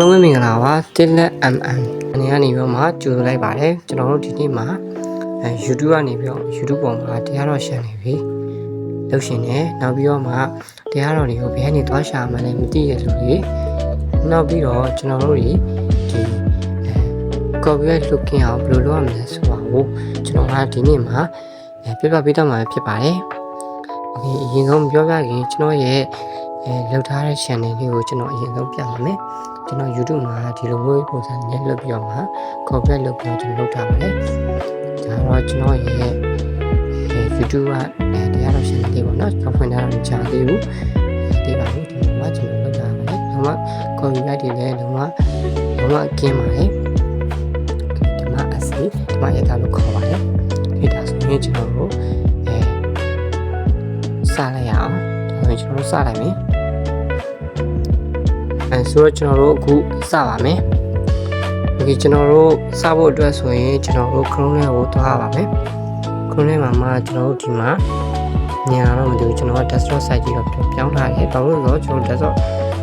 လုံးဝမင်္ဂလာပါတစ်လက် MM အနေကနေပြီးတော့မှကြိုဆိုလိုက်ပါတယ်ကျွန်တော်တို့ဒီနေ့မှာYouTube ကနေပြီးတော့ YouTube ပေါ်မှာတရားတော်ရှန်နေပြီလုပ်ရှင်နေနောက်ပြီးတော့မှတရားတော်တွေကိုဘယ်ကနေသွားရှာမှန်းလည်းမသိရလို့လေနောက်ပြီးတော့ကျွန်တော်တို့ဒီcopyright လုတ်ကင်းအောင်ဘယ်လိုလုပ်ရမလဲဆိုတာကိုကျွန်တော်ကဒီနေ့မှာပြပြပေးတော့မှာဖြစ်ပါတယ်โอเคအရင်ဆုံးပြောပြရင်ကျွန်တော်ရဲ့လောက်ထားတဲ့ channel လေးကိုကျွန်တော်အရင်ဆုံးပြပါမယ်ကျွန်တော် YouTube မှာဒီလိုမျိုးပုံစံနဲ့လုပ်ပြီးတော့မှ copyright လုပ်ပြီးတော့ကျွန်တော်လုပ်ထားပါတယ်ဒါတော့ကျွန်တော်ရဲ့YouTube ကတရားတော် channel လေးပေါ့နော်ကျွန်တော်ဖွင့်ထားတာမကြာသေးဘူးဒီပါဘူးဒီမှာကျွန်တော်လုပ်ထားပါတယ်လုံးဝ copyright တွေလည်းလုံးဝကင်းပါတယ်ဒီမှာအစီဒီမှာရတာလို့ခေါ်ပါတယ်ဒီဒါဆိုရင်ကျွန်တော်တို့စလိုက်ရအောင်ဒါဆိုရင်ကျွန်တော်တို့စလိုက်မယ်ဆိုတော့ကျွန်တော်တို့အခုစပါမယ်โอเคကျွန်တော်တို့စဖို့အတွက်ဆိုရင်ကျွန်တော်တို့ Chrome ထဲကိုသွားပါမယ် Chrome ထဲမှာကျွန်တော်တို့ဒီမှာညံတော့မသိဘူးကျွန်တော်က desktop site ကြီးတော့ပြောင်းထားတယ်ဘာလို့လဲဆိုတော့ကျွန်တော်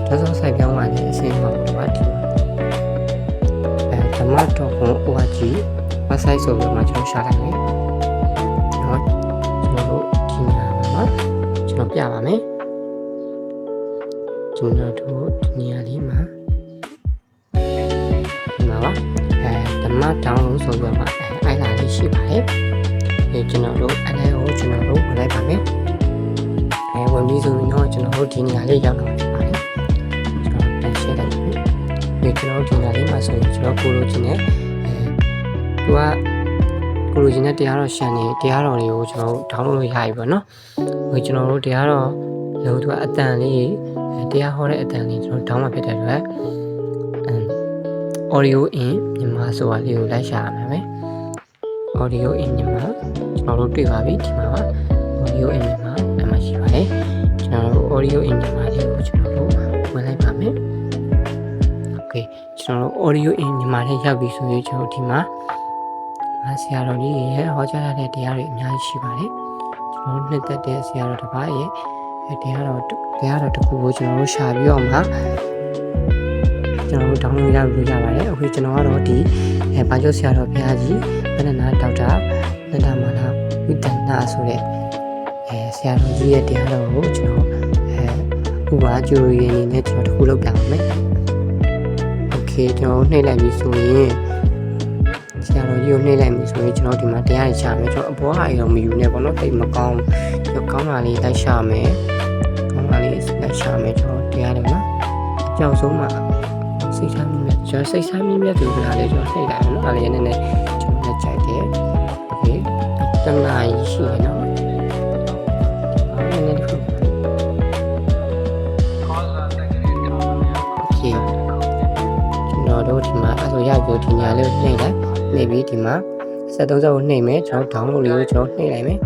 desktop site ပြောင်းလာတယ်အစင်းမှာတော့ဒီဓမ္မတော်ကို ORG website ဆိုပြီးမှကျွန်တော်ရှာလိုက်မယ်နော်ကျွန်တော်တို့ဒီညမှာကျွန်တော်ပြပါမယ်ကျွန်တော်တို့ဒီနေရာလေးမှာဒီမှာပါဓမ္မတောင်းလို့ဆိုပြီးတော့အဲ့ဒါလေးရှိပါတယ်ကျွန်တော်တို့အဲ့ဒါကိုကျွန်တော်တို့ဝင်လိုက်ပါမယ်ဝင်ပြီးဆိုရင်တော့ကျွန်တော်တို့ဒီနေရာလေးရောက်တော့ဖြစ်ပါတယ်ကျွန်တော်တန်းရှင်းလိုက်ပြီကျွန်တော်တို့ဒီနေရာလေးမှာဆိုရင်ကျွန်တော်ကိုလိုချင်တဲ့သူကကိုလိုချင်တဲ့တရားတော်ရှန်နေတရားတော်တွေကိုကျွန်တော်တို့ download လုပ်ရပြီပေါ့နော်ကျွန်တော်တို့တရားတော်လို့သူကအတန်လေးတရားဟောတဲ့အတန်လေးကျွန်တော်တောင်းမှဖြစ်တဲ့အတွက်audio in မြန်မာဆိုတာလေးကိုလိုက်ရှာရမယ် audio in မြန်မာကျွန်တော်တို့တွေ့ပါပြီဒီမှာပါ audio in မြန်မာအမှရှိပါတယ်ကျွန်တော်တို့ audio in မြန်မာလေးကိုကျွန်တော်တို့ဝင်လိုက်ပါမယ် okay ကျွန်တော်တို့ audio in မြန်မာလေးရောက်ပြီဆိုရင်ကျွန်တော်ဒီမှာဆရာတော်ကြီးရဲ့ဟောကြားတဲ့တရားတွေအများကြီးရှိပါတယ်ကျွန်တော်တို့နှစ်သက်တဲ့ဆရာတော်တစ်ပါးရဲ့တရားတော်တစ်ခုကိုကျွန်တော်တို့ရှာပြီးတော့မှကျွန်တော်တို့ download ရလို့ရပါတယ်အခုကျွန်တော်ကတော့ဒီဘာကျော်ဆရာတော်ဘုရားကြီးဗန္ဒနာဒေါက်တာနန္ဒမာလာဝိတ္တနာဆိုတဲ့ဆရာတော်ကြီးရဲ့တရားတော်ကိုကျွန်တော်ဥပါကျိုးရင်းနေနဲ့ကျွန်တော်တစ်ခုလုပ်ပြပါမယ်โอเคကျွန်တော်နှိပ်လိုက်ပြီဆိုရင်ဆရာတော်ကြီးကိုနှိပ်လိုက်ပြီဆိုရင်ကျွန်တော်ဒီမှာတရားရချမယ်ကျွန်တော်အပေါ်ဟာရောမယူနဲ့ပေါ့နော်တိတ်မကောင်းကျွန်တော်ကောင်းတာလေးလိုက်ရှာမယ်လိုက်ရှာမယ်ကျွန်တော်တရားတယ်နော်အကြောက်ဆုံးမှာစိတ်ထားမြင့်မြတ်ကျွန်တော်စိတ်ထားမြင့်မြတ်သူကလည်းကျွန်တော်နှိပ်လိုက်နော်အဲ့ဒါလေးနည်းနည်းကျွန်တော်လက်ကြိုက်တယ်โอเคတနားရှိရနော်နည်းနည်းခုโอเคကျွန်တော်တို့ဒီမှာအဲ့ဆိုရပြီဒီညာလေးကိုနှိပ်လိုက်နှိပ်ပြီးဒီမှာ73ကိုနှိပ်မယ်ကျွန်တော် download လေးကိုကျွန်တော်နှိပ်လိုက်မယ်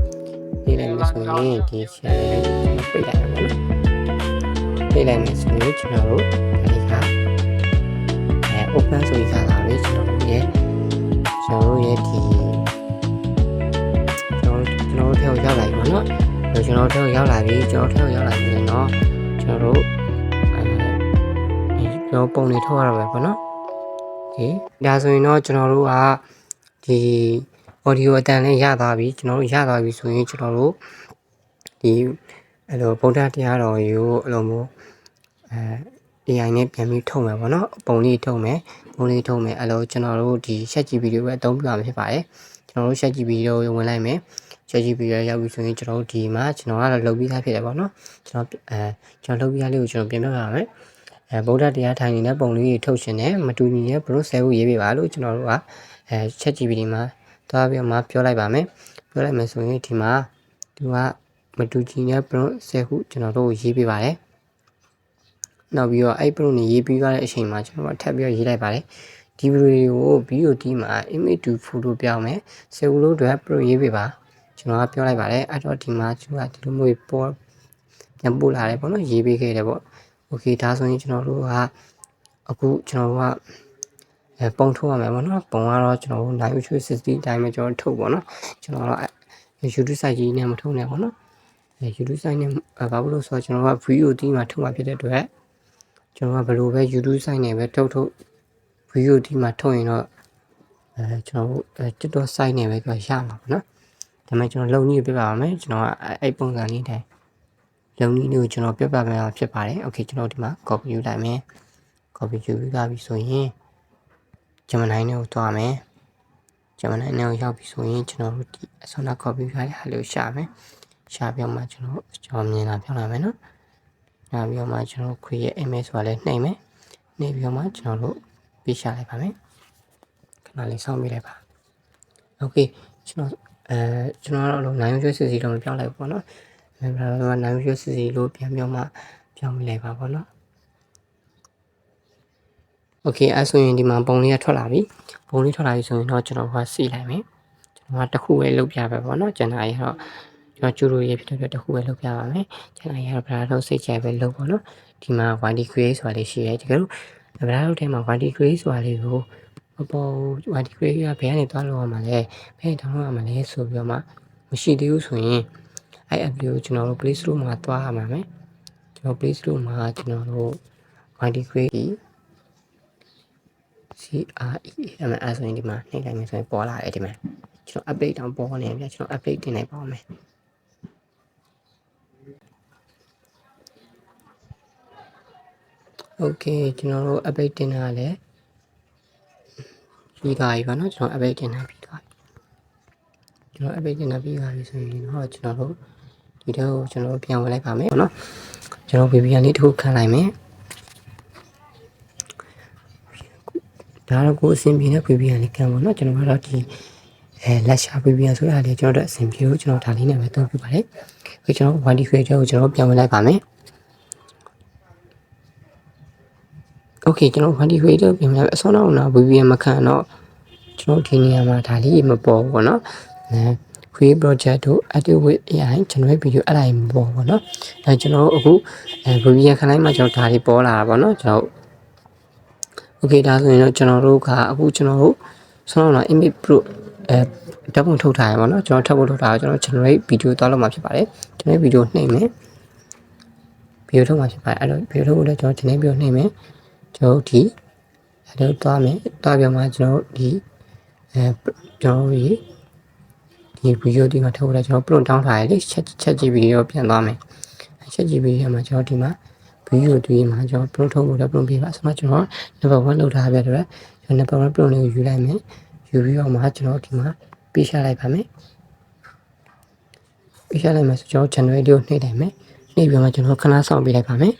နှိပ်လိုက်မယ်ဆိုရင်ဒီ channel လေးကိုကျွန်တော်ပိတ်လိုက်အောင်နော်ပြေးလိုက်မယ်ဆိုရင်ကျွန်တော်တို့ဒီကopen ဆိုရတာလေကျွန်တော်တို့ရဲ့ဒီကျွန်တော်ထဲကိုရောက်လာပြီပေါ့နော်ကျွန်တော်ထဲကိုရောက်လာပြီကျွန်တော်ထဲကိုရောက်လာပြီเนาะကျွန်တော်တို့ပုံတွေထုတ်ရတော့ပဲပေါ့နော်ဒီဒါဆိုရင်တော့ကျွန်တော်တို့ကဒီ audio အတန်လေးရသွားပြီကျွန်တော်တို့ရသွားပြီဆိုရင်ကျွန်တော်တို့ဒီအဲ့လိုဗုဒ္ဓတရားတော်ကြီးကိုအဲ့လိုမျိုးAI နဲ့ပြန်ပြီးထုတ်မယ်ပေါ့နော်ပုံလေးထုတ်မယ်အဲ့လိုကျွန်တော်တို့ဒီ ChatGPT ကိုပဲအသုံးပြုရမှာဖြစ်ပါတယ်ကျွန်တော်တို့ ChatGPT ကိုဝင်လိုက်မယ် ChatGPT ရောက်ပြီဆိုရင်ကျွန်တော်တို့ဒီမှာကျွန်တော်ကတော့လုပ်ပြီးသားဖြစ်တယ်ပေါ့နော်ကျွန်တော်လုပ်ပြီးသားလေးကိုကျွန်တော်ပြန်ပြပါမယ်ဗုဒ္ဓတရားထိုင်နေတဲ့ပုံလေးတွေထုတ်ရှင်တယ်မတူညီတဲ့ဘလို့ဆဲဖို့ရေးပြပါလို့ကျွန်တော်တို့ကChatGPT မှာသွားပြီးမှပြောလိုက်ပါမယ်ပြောလိုက်မယ်ဆိုရင်ဒီမှာသူကမတူညီတဲ့ prompt 10ခုကျွန်တော်တို့ရေးပြပါတယ်နောက်ပြီးတော့အဲ့ prompt နေရေးပြီးသွားတဲ့အချိန်မှာကျွန်တော်ထပ်ပြီးရေးလိုက်ပါတယ်ဒီ video ကို video ဒီမှာ image to photo ပြောင်းမယ်10ခုလုံးတွေ prompt ရေးပြပါကျွန်တော်ကပြောလိုက်ပါတယ်အဲ့တော့ဒီမှာကျွန်တော်ကဒီလိုမျိုးပေါ်ပြန်ပို့လာတယ်ပေါ့နော်ရေးပေးခဲ့တယ်ပေါ့โอเคဒါဆိုရင်ကျွန်တော်တို့ကအခုကျွန်တော်တို့ကပုံထုတ်ရမယ်ပေါ့နော်ပုံကတော့ကျွန်တော်တို့ live 360အတိုင်းပဲကျွန်တော်ထုတ်ပေါ့နော်ကျွန်တော်တော့ YouTube site ကြီးနဲ့မထုတ်နဲ့ပေါ့နော်YouTube site နဲ့ဘာလို့လဲဆိုတော့ကျွန်တော်က video ဒီမှာထုတ်မှာဖြစ်တဲ့အတွက် ကျွန်တော်ကဘယ်လိုပဲ YouTube site နဲ့ပဲထုတ်ဗီဒီယိုဒီမှာထုတ်ရင်တော့ကျွန်တော်TikTok site နဲ့ပဲသူရမှာပေါ့နော်ဒါပေမဲ့ကျွန်တော်လုံနည်းပြပါမယ်ကျွန်တော်ကအဲ့ပုံစံလေးတိုင်းလုံနည်းလေးကိုကျွန်တော်ပြပါမယ်ဖြစ်ပါတယ်โอเคကျွန်တော်ဒီမှာ copy ယူလိုက်မယ် copy ယူပြီးသားပြီဆိုရင်ဂျမနိုင်နဲ့ကိုသွားမယ်ဂျမနိုင်နဲ့ကိုရောက်ပြီဆိုရင်ကျွန်တော်တို့ဒီအစွမ်းနာ copy ထားတဲ့ဟာလေးကိုရှာမယ်ရှာပြီးတော့မှကျွန်တော်မြင်တာပြောင်းလာမယ်နော်နောက်ပြီးတော့မှကျွန်တော် create image ဆိုတာလေးနှိပ်မယ်နှိပ်ပြီးတော့မှကျွန်တော်တို့ပြရှာလိုက်ပါမယ်ခဏလေးစောင့်ပြီးလိုက်ပါโอเคကျွန်တော်ကတော့နိုင်ရွှေစစ်စီတော့မပြောင်းလိုက်ဘူးပေါ့နော်ဒါနိုင်ရွှေစစ်စီလို့ပြန်ပြောမှပြောင်းမိလိုက်ပါပေါ့နော်โอเคအဲ့ဆိုရင်ဒီမှာပုံလေးကထွက်လာပြီပုံလေးထွက်လာပြီဆိုရင်တော့ကျွန်တော်ကစီလိုက်မယ်ကျွန်တော်ကတစ်ခုပဲလုပ်ပြပဲပေါ့နော်ကျန်တာရတော့ကျွန်တော်ကျူရိုရေးဖြစ်တဲ့တစ်ခုပဲလုပ်ပြပါမယ်ကျန်တာရတော့ဗလာတော့စိတ်ကြိုက်ပဲလုပ်ပေါ့နော်ဒီမှာ YD create ဆိုတာလေးရှိရဲတကယ်လို့ဗလာတော့ထဲမှာ YD create ဆိုတာလေးကိုပေါ် YD create ကဘယ်ကနေသွားလို့ရမှာလဲဘယ်ထောင်းလို့ရမှာလဲဆိုပြီးတော့မှမရှိသေးဘူးဆိုရင်အဲ့ app လေးကိုကျွန်တော်တို့ Play Store မှာသွားရမှာမယ်ကျွန်တော် Play Store မှာကျွန်တော်တို့ YD create CREAM အဲ့ဆိုရင်ဒီမှာနှိပ်လိုက်မယ်ဆိုရင်ပေါ်လာတယ်ဒီမှာကျွန်တော် update တောင်ပေါ်နေပြီကျွန်တော် update တင်လိုက်ပါဦးမယ်โอเคကျွန်တော်တို့ update တင်တာလည်းပြီးသွားပြီပါเนาะကျွန်တော် update တင်တာပြီးသွားပြီကျွန်တော် update တင်တာပြီးသွားပြီဆိုရင်တော့ကျွန်တော်တို့ဒီတော့ကျွန်တော်ပြန်ဝင်လိုက်ပါမယ်เนาะကျွန်တော် VPN လေးတစ်ခုခန့်လိုက်မယ်ဒါတော့ကိုအဆင်ပြေတဲ့ VPN လေးခံပါเนาะကျွန်တော်ကတော့ဒီလက်ရှာ VPN ဆိုတာလေကျွန်တော်တို့အဆင်ပြေလို့ကျွန်တော်ဒါလေးနဲ့ပဲသုံးပြပါတယ်။အခုကျွန်တော် YD creator ကိုကျွန်တော်ပြန်ဝင်လိုက်ပါမယ်။ Okay ကျွန်တော် YD creator ပြန်ဝင်လိုက်အစောနောက်တော့ VPN မခံတော့ကျွန်တော်ဒီနေရာမှာဒါလေးမပေါ်ဘူးเนาะ။ create project တို့ active with AI generate video အဲ့ဒါကြီးမပေါ်ဘူးเนาะ။အဲကျွန်တော်အခု VPN ခံလိုက်မှကျွန်တော်ဒါလေးပေါ်လာတာပေါ့เนาะကျွန်တော်Okay ဒါဆိုရင်တော့ကျွန်တော်တို့ကအခုကျွန်တော်တို့ဆောင်းတော့ image pro ဓာတ်ပုံထုတ်ထားရပါတော့ကျွန်တော်ထပ်ဖို့ထုတ်ထားကျွန်တော် generate video သွားလို့မှာဖြစ်ပါတယ် generate video နှိပ်မယ် video ထုတ်မှာဖြစ်ပါတယ်အဲ့တော့ video ထုတ်ဖို့လည်းကျွန်တော် generate video နှိပ်မယ်ကျွန်တော်ဒီအဲ့တော့သွားမယ်သွားပြမှာကျွန်တော်ဒီကျွန်တော်ဒီ video ဒီမှာထုတ်ဖို့လည်းကျွန်တော် print down ထားရလေချက်ကြည့် video ပြန်သွားမယ်ချက်ကြည့် video မှာကျွန်တော်ဒီမှာvideo တွေမှာကျွန်တော် print ထုတ်ဖို့လည်း print ပေးပါဆိုတော့ကျွန်တော် number 1လောက်ထားပြတဲ့အတွက်ကျွန်တော် number 1 print လေးကိုယူလိုက်မယ်ယူပြီးတော့မှကျွန်တော်ဒီမှာပြချလိုက်ပါမယ်ပြချလိုက်မယ်ဆိုကျွန်တော် generate ကိုနှိပ်လိုက်မယ်နှိပ်ပြီးမှကျွန်တော်ခဏဆောင်ပေးလိုက်ပါမယ်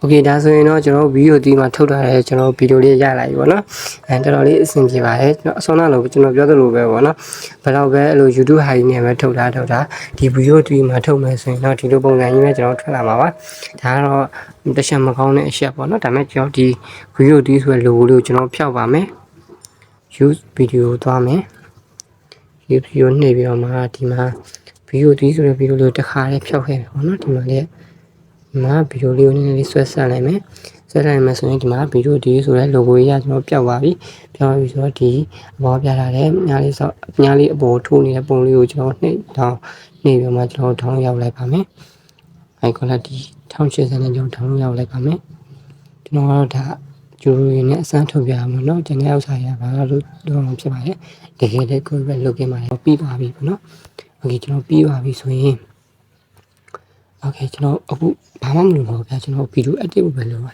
โอเคဒါဆိုရင်တော့ကျွန်တော်ဗီဒီယိုဒီမှာထုတ်ထားတဲ့ကျွန်တော်ဗီဒီယိုလေးရလာပြီပေါ့နော်တော်တော်လေးအဆင်ပြေပါတယ်ကျွန်တော်အစောနာလို့ကျွန်တော်ပြောသလိုပဲပေါ့နော်ဘယ်တော့ပဲအဲ့လို YouTube high နဲ့ပဲထုတ်တာဒီဗီဒီယိုဒီမှာထုတ်မယ်ဆိုရင်တော့ဒီလိုပုံစံကြီးပဲကျွန်တော်ထွက်လာမှာပါဒါကတော့တခြားမကောင်းတဲ့အချက်ပေါ့နော်ဒါပေမဲ့ကျွန်တော်ဒီဗီဒီယိုဒီဆိုတဲ့ logo လေးကိုကျွန်တော်ဖျောက်ပါမယ် use video သွားမယ် use video နှိပ်ပြီးတော့မှဒီမှာ video ဒီဆိုတဲ့ video လေးတစ်ခါလေးဖျောက်ခဲ့တယ်ပေါ့နော်ဒီမှာလေးဗီဒီယိုလေးကိုနည်းနည်းလေးဆွဲဆက်လိုက်မယ်ဆွဲလိုက်မယ်ဆိုရင်ဒီမှာဗီဒီယိုဒီဆိုတဲ့ logo ကြီးကကျွန်တော်ပျောက်သွားပြီဆိုတော့ဒီအပေါ်ပြလာတယ်ညာလေးအပေါ်ထိုးနေတဲ့ပုံလေးကိုကျွန်တော်နှိပ်ပြီးမှကျွန်တော်ထောင်းရောက်လိုက်ပါမယ် icon ကဒီ1080နဲ့ကျွန်တော်ထောင်းရောက်လိုက်ပါမယ်ကျွန်တော်ကတော့ဒါကျူရိုရင်းနဲ့အစမ်းထုတ်ပြရမှာเนาะကျန်တဲ့ဥစ္စာရပါလို့တော့ဖြစ်ပါတယ်တကယ်လည်းကိုယ်ပဲလုပ်ခဲ့မှာပြီးပါပြီပေါ့နော်โอเคကျွန်တော်ပြီးပါပြီဆိုရင်โอเคကျွန်တော်အခုဘာမှမလုပ်တော့ဗျာကျွန်တော်ဗီဒီယို edit ပဲလုပ်ပါ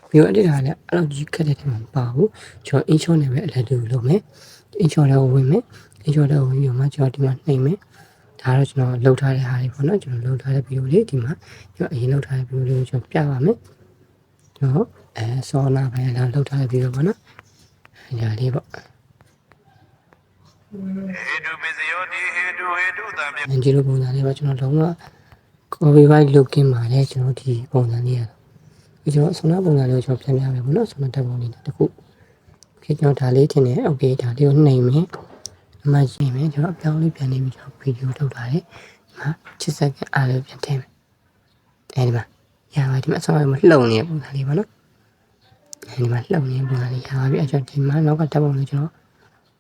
ဗီဒီယို edit တာလည်းအဲ့လိုကြီးခက်တဲ့ထဲမှာမပါဘူးကျွန်တော် intro နဲ့ပဲ edit ကိုလုပ်မယ် intro လည်းဝင်မယ် intro လည်းဝင်ပြီးမှကျွန်တော်ဒီမှာနှိပ်မယ်ဒါတော့ကျွန်တော်လုပ်ထားတဲ့ဟာလေးပေါ့နော်ကျွန်တော်လုပ်ထားတဲ့ဗီဒီယိုလေးဒီမှာကျွန်တော်အရင်လုပ်ထားတဲ့ဗီဒီယိုလေးကိုကျွန်တော်ပြပါမယ်ကျွန်တော်စောနာပိုင်းလာလုပ်ထားတဲ့ဗီဒီယိုပေါ့နော်ညာလေးပေါ့ဒီလိုပုံစံလေးပါကျွန်တော်လုံးဝ copyright လုပ်กินပါတယ်ကျွန်တော်ဒီပုံစံလေးရကျွန်တော်ဆွမ်းနာပုံစံလေးကိုကျွန်တော်ပြန်ပြမယ်ပေါ့နော်ဆွမ်းနာတက်ပုံလေးတခုခေကျွန်တော်ဒါလေးတင်တယ်โอเคဒါလေးကိုနှိမ်မယ်အမှရှင်းမယ်ကျွန်တော်အပြောင်းလေးပြန်နေပြီကျွန်တော်ဗီဒီယိုထုတ်ထားတယ်ဒီမှာချစ်စက်ကအားလေးပြန်ထည့်မယ်အဲဒီမှာရပါဒီမှာအစောမှာလှုပ်နေတဲ့ပုံစံလေးပါနော်အဲဒီမှာလှုပ်နေတဲ့ပုံစံလေးရပါပြီအဲ့ကျွန်တော်ဒီမှာနောက်ကတက်ပုံလေးကျွန်တော်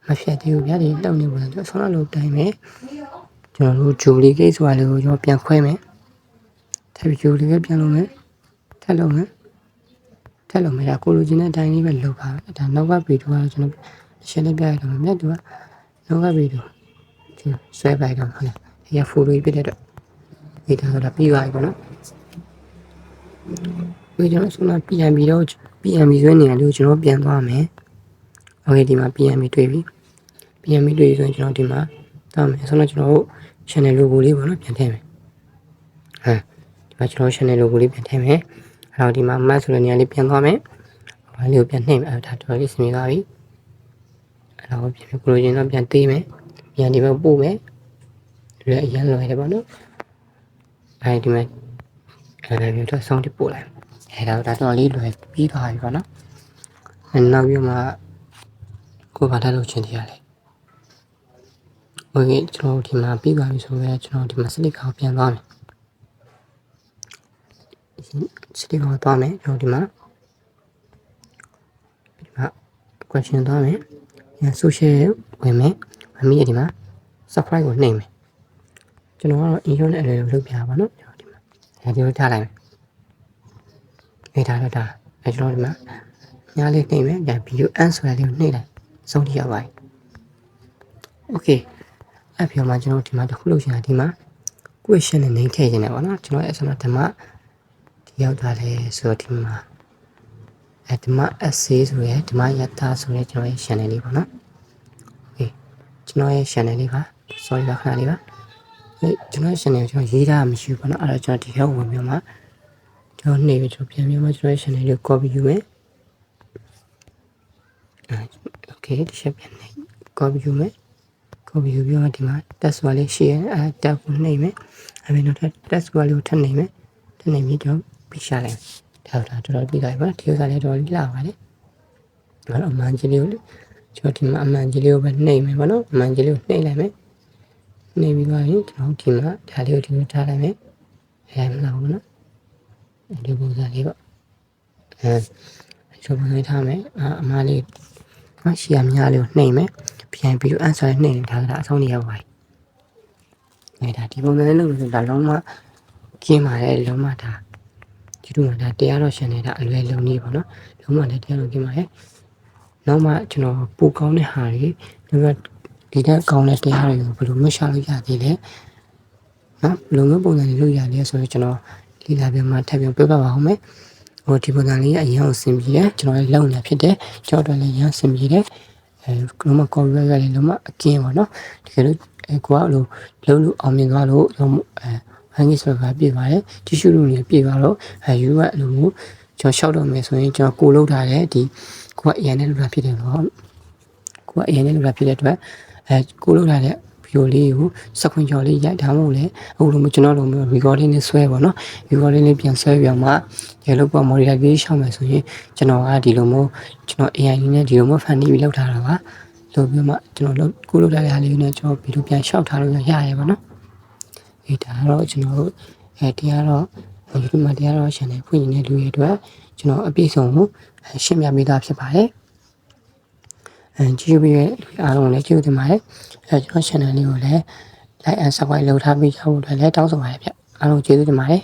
မဖြတ်သေးဘူးဗျာဒီလှုပ်နေပုံစံကျွန်တော်ဆွမ်းနာလို့တိုင်းမယ်ကျွန်တော်တို့ဂျူလီကိတ်ဆိုတာလေးကိုကျွန်တော်ပြန်ခွဲမယ်ထပ်ပြီးဂျူလီကိတ်ပြန်လုပ်မယ်ထပ်လုပ်မယ် ထက်လို့မရကိုလိုချင်တဲ့အတိုင်းလေးပဲလုပ်ပါမယ်ဒါနောက်ကဗီဒီယိုကတော့ကျွန်တော်ရှင်းလင်းပြရတော့မယ်သူကနောက်ကဗီဒီယိုဒီဆွဲလိုက်တော့ဟုတ်လားဒီကဖိုလိုပြတဲ့တော့ဒီဒါဆိုတာပြီးသွားပြီပေါ့နော်ဒီကျွန်တော်ဆုံးမပြန်ပြီးတော့ပြန်ပြီးဆွဲနေရလို့ကျွန်တော်ပြန်သွားမယ်โอเคဒီမှာပြန်ပြီးတွေ့ပြီပြန်ပြီးတွေ့ဆိုရင်ကျွန်တော်ဒီမှာသွားမယ်ဆိုတော့ကျွန်တော်တို့ channel logo လေးပေါ့နော်ပြန်ထည့်မယ်ဒီမှာကျွန်တော် channel logo လေးပြန်ထည့်မယ်အဲ့တော့ဒီမှာ map ဆိုတဲ့နေရာလေးပြန်သွားမယ်ဘာလေးကိုပြန်နှိမ့်မယ်အဲ့ဒါတော်လေးစင်ပြီးသွားပြီအဲ့တော့ပြန်ပြီးကိုလိုချင်တော့ပြန်သေးမယ်ပြန်ဒီဘက်ပို့မယ်လွယ်အရင်လွယ်တယ်ပေါ့နော်အဲဒီမှာအဲ့ဒါမျိုးတော့ဆောင်းတစ်ပို့လိုက်အဲ့ဒါတော်လေးလွယ်ပြီးသွားပြီပေါ့နော်နောက်ပြီးမှကိုဘာသာလုပ်ချင်တရားလဲโอเคကျွန်တော်ဒီမှာပြီးသွားပြီဆိုတော့ကျွန်တော်ဒီမှာစတစ်ကောပြန်သွားမယ်စတစ်ကောသွားမယ်ကျွန်တော်ဒီမှာquestion သွားမယ်ည social ဝင်မယ်မမီးဒီမှာ subscribe ကိုနှိပ်မယ်ကျွန်တော်ကတော့ intro နဲ့အလွယ်လုပ်ပြပါတော့ကျွန်တော်ဒီမှာအဲဒီလိုထားလိုက်မယ်အေးထားတော့ဒါအဲကျွန်တော်ဒီမှာညားလေးနှိပ်မယ်ဒါ video answer လေးကိုနှိပ်လိုက်စုံထိရောက်ပါပြီ okay အဲ့ပြီးတော့မှကျွန်တော်ဒီမှာတစ်ခုလုပ်ချင်တာဒီမှာ question နဲ့ name ထည့်ချင်တယ်ပေါ့နော်ကျွန်တော်အဲ့ဆိုတော့ဒီမှာဒီရောက်တာလဲဆိုတော့ဒီမှာဒီမှာ essay ဆိုရယ်ဒီမှာယထာဆိုရယ်ကျွန်တော်ရဲ့ channel လေးပေါ့နော် okay ကျွန်တော်ရဲ့ channel လေးပါ sorry ပါခဏလေးပါကျွန်တော်ရဲ့ channel ကိုကျွန်တော်ရေးတာမရှိဘူးပေါ့နော်အဲ့တော့ကျွန်တော်ဒီရောက်ဝင်ပြီးမှကျွန်တော်နှိပ်ပြီးကျွန်တော်ပြန်ပြီးမှကျွန်တော်ရဲ့ channel လေးကို copy ယူမယ် okay ဒီချက်ပြန်နှိပ် copy ယူမယ် copy ယူပြီးတော့ဒီမှာ text ဝါလေးရှိရဲအဲ tab ကိုနှိပ်မယ်အဲ့ပြီးတော့ text ဝါလေးကိုထပ်နှိပ်မယ်ထပ်နှိပ်ပြီးကျွန်တော်ပြရှာလိုက်ဒါတော်တော်ပြီးလိုက်ပါဒီဥစ္စာလေးတော်လေးလာပါလေဒါတော့အမှန်ကြီးလေးကိုကျွန်တော်ဒီမှာအမှန်ကြီးလေးကိုပဲနှိပ်မယ်ပေါ့နော်အမှန်ကြီးလေးကိုနှိပ်လိုက်မယ်နှိပ်ပြီးသွားရင်ကျွန်တော်ဒီမှာဒါလေးကိုဒီလိုထားလိုက်မယ်အဲမလားဘူးနော်ဒီပုံစံလေးပေါ့ဒီပုံစံထားမယ်အမားလေးရှီယာများလေးကိုနှိပ်မယ်ပြန်ပြီးတော့ answer နှိပ်နေတာကအဆုံးနေရောက်ပါပြီဒါဒီပုံစံလေးလုပ်လို့ဒါလုံးဝကျင်းပါတယ်လုံးဝဒါဒီလိုမှဒါတရားတော်ရှင်နေတာအလွယ်လုံးကြီးပေါ့နော်လုံးဝလည်းတရားတော်ကျင်းပါတယ်နောက်မှကျွန်တော်ပို့ကောင်းတဲ့ဟာတွေဒီတက်ကောင်းတဲ့တရားတွေကိုဘယ်လိုမှရှာလို့ရသေးလဲနော်ဘယ်လိုမျိုးပုံစံတွေလုပ်ရလဲဆိုတော့ကျွန်တော်လေ့လာပြီးမှထပ်ပြီးပြပြပါအောင်မယ်ဟိုဒီပုံစံလေးအရင်အဆင်ပြေတယ်ကျွန်တော်လည်းလုံနေဖြစ်တယ်ကျွန်တော်လည်းရမ်းအဆင်ပြေတယ်လုံးဝ copy ရရတယ်လုံးဝအကင်းပါနော်တကယ်လို့ကိုကလို့လုံးလို့အောင်မြင်သွားလို့ဟန်ကြီးဆိုတော့ပြည့်ပါတယ်တီရှူလူတွေပြည့်သွားတော့ယူကလိုမျိုးကျွန်တော်ရှောက်တော့မယ်ဆိုရင်ကျွန်တော်ကိုလောက်ထားတဲ့ဒီကိုကအရင်နဲ့လောက်တာဖြစ်တယ်တော့ကိုကအရင်နဲ့လောက်တာဖြစ်တဲ့အတွက်ကိုလောက်ထားတဲ့ဗီဒီယိုလေးကိုစက်ခွင့်ကြော်လေးရိုက်ထားမို့လဲအခုလိုမျိုးကျွန်တော်လိုမျိုး recording နဲ့ဆွဲပါတော့ recording လေးပြန်ဆွဲပြအောင်မှဒီလိုပေါ့ monitor ကြီးရှောက်မယ်ဆိုရင်ကျွန်တော်ကဒီလိုမျိုးကျွန်တော် AI နဲ့ဒီလိုမျိုး fan ပြီးလောက်ထားတာပါလို့ပြီးမှကျွန်တော်ကိုလောက်ထားတဲ့ဟာလေးနဲ့ကျွန်တော်ဗီဒီယိုပြန်ရှောက်ထားလို့ရရပါတော့ဒါတော့ကျွန်တော်တို့တရားတော့ဒီမှာတရားတော့ channel ဖွင့်နေတဲ့လူတွေအတွက်ကျွန်တော်အပြည့်စုံကိုရှင်းပြပေးတာဖြစ်ပါတယ်ကြည့်ပြီးရဲ့အားလုံးလည်းကြည့်ဦးတင်ပါတယ်ကျွန်တော် channel လေးကိုလည်း like and subscribe လုပ်ထားပြီးကြဖို့လည်းတောင်းဆိုပါတယ်ဗျအားလုံးကျေးဇူးတင်ပါတယ်